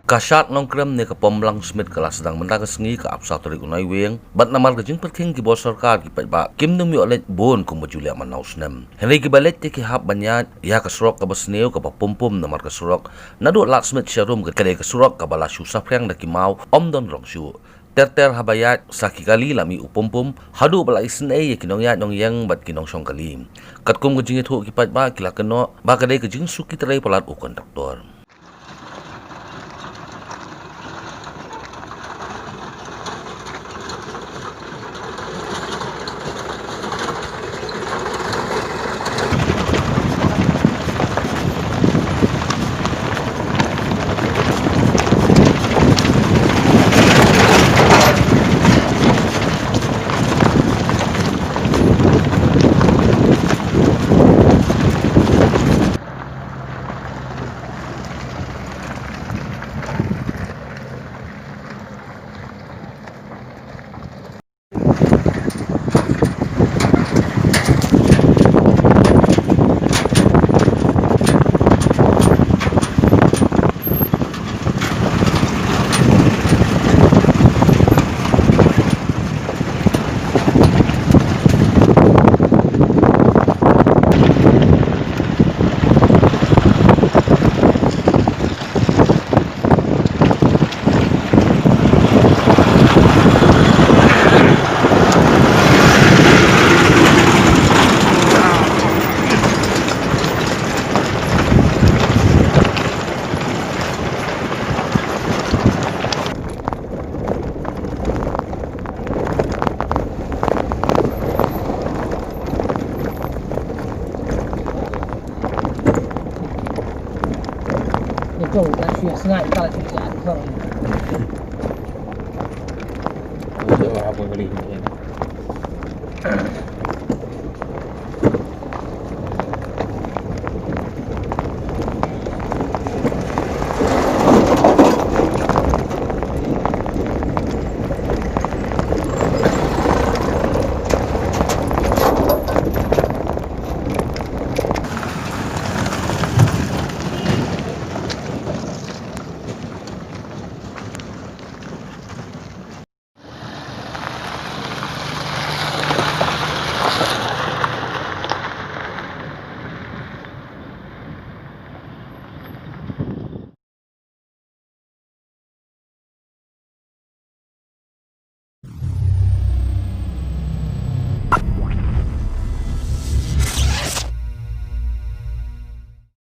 Ka Shad Nongkrem ne ka pomblang SMIT ka sdang mynta ka sngi ka apsa tarik Naiwieng bat Namar ka jingpyrkhing ki bos sorkar ki paidbah kim numi olet bon kumba julia manau snem Hynrei Kiba Leit ki hab banyat ya ka surok ka sniew ka Pum Pum Namar ka surok naduh lat SMIT sharum ka kadei ka surok ka shuh saphriang da ki mau don rong shuh ter habayat saki kali lami Pum Pum haduh bala snei ki nongieng bat ki song kali kat kum ka jingit ho ki paidbah ki la keno ba kadei ka jing suki terai palat ukon traktor. Itu dah shuh sengai kalau tidak kau. Itu apa beli ni?